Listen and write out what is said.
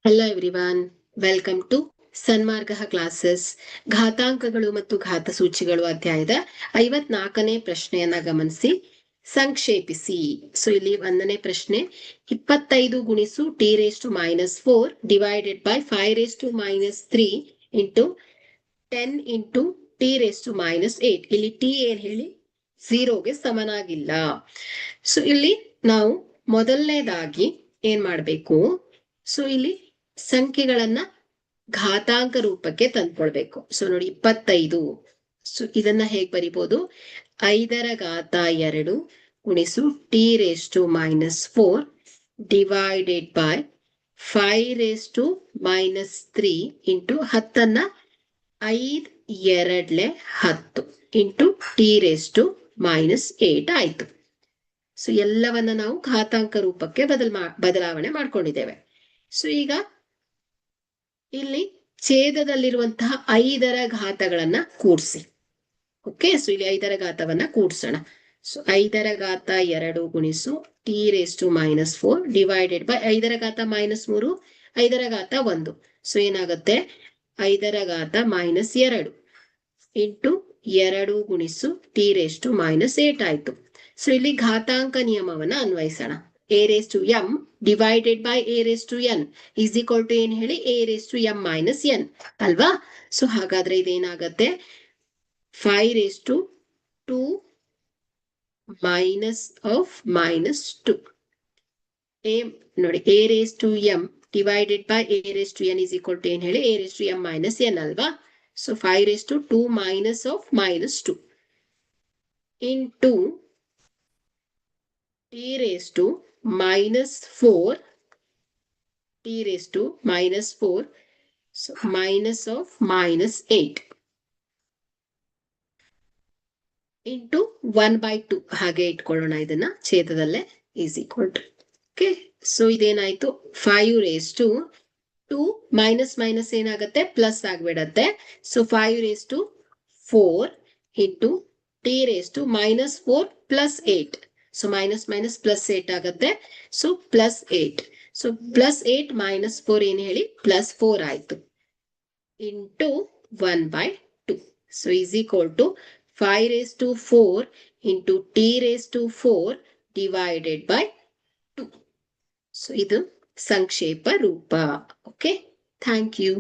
Hello everyone, welcome to Sanmarga Classes. ಘಾತಾಂಕಗಳು ಮತ್ತು ಘಾತಸೂಚಿಗಳು ಅಧ್ಯಾಯದ 54ನೇ ಪ್ರಶ್ನೆಯನ್ನ ಗಮನಿಸಿ, ಸಂಕ್ಷೇಪಿಸಿ. ಸೊ ಇಲ್ಲಿ 1ನೇ ಪ್ರಶ್ನೆ, 25 ಗುಣಿಸು T raise to -4 divided by 5 raise to -3 into 10 into T raise to -8. ಇಲ್ಲಿ ಟಿ ಏನ್ ಹೇಳಿ, 0ಗೆ ಸಮನಾಗಿಲ್ಲ. ಸೊ ಇಲ್ಲಿ ನಾವು ಮೊದಲನೇದಾಗಿ ಏನ್ ಮಾಡ್ಬೇಕು, ಸೊ ಇಲ್ಲಿ ಸಂಖ್ಯೆಗಳನ್ನ ಘಾತಾಂಕ ರೂಪಕ್ಕೆ ತಂದ್ಕೊಳ್ಬೇಕು. ಸೊ ನೋಡಿ 25, ಸೊ ಇದನ್ನ ಹೇಗ್ ಬರಿಬಹುದು, 5ರ ಘಾತ 2 ಗುಣಿಸು T raise to -4 divided by 5 raise to -3 into 10ನ್ನ 5 2 10 ಇಂಟು ಟಿ ರೇಸ್ ಟು -8 ಆಯ್ತು. ಸೊ ಎಲ್ಲವನ್ನ ನಾವು ಘಾತಾಂಕ ರೂಪಕ್ಕೆ ಬದಲಾವಣೆ ಮಾಡ್ಕೊಂಡಿದ್ದೇವೆ. ಸೊ ಈಗ ಇಲ್ಲಿ ಛೇದದಲ್ಲಿರುವಂತಹ 5ರ ಘಾತಗಳನ್ನ ಕೂಡಿಸಿ. ಓಕೆ, ಸೊ ಇಲ್ಲಿ 5ರ ಘಾತವನ್ನ ಕೂಡ್ಸೋಣ. ಸೊ 5ರ ಘಾತ 2 ಗುಣಿಸು T raise to -4 divided by 5ರ ಘಾತ -3 5ರ ಘಾತ 1. ಸೊ ಏನಾಗುತ್ತೆ, 5ರ ಘಾತ -2 ಇಂಟು 2 ಗುಣಿಸು ಟಿ ರೇಸ್ ಟು -8 ಆಯ್ತು. ಸೊ ಇಲ್ಲಿ ಘಾತಾಂಕ ನಿಯಮವನ್ನ ಅನ್ವಯಿಸೋಣ. a raised to m divided by a raised to n is equal to ಏನ್ ಹೇಳಿ, a raised to m minus n ಅಲ್ವಾ. ಸೊ ಹಾಗಾದ್ರೆ ಇದೇನಾಗತ್ತೆ, 5 raised to 2 minus of -2. a ನೋಡಿ, a raised to m divided by a raised to n is equal to ಏನ್ ಹೇಳಿ, a raised to m minus n ಅಲ್ವಾ. So 5 raised to 2 minus of -2 into t raised to -4, t raised to -4, so minus of -8 into 1/2 ಹಾಗೆ ಇಟ್ಕೊಳ್ಳೋಣ ಇದನ್ನ ಛೇದದಲ್ಲೇ, is equal to. Okay, so ಇದೇನಾಯ್ತು, 5 raised to 2 minus ಏನಾಗತ್ತೆ, plus ಆಗ್ಬಿಡತ್ತೆ. So 5 raised to 4 into t raised to -4 plus 8. So +8 ಆಗತ್ತೆ. So +8. So +8 -4 ಏನ್ ಹೇಳಿ, +4 ಆಯ್ತು into 1/2. So is equal to 5 raised to 4 into t raised to 4 divided by 2. So ಇದು ಸಂಕ್ಷೇಪ ರೂಪ. Okay, thank you.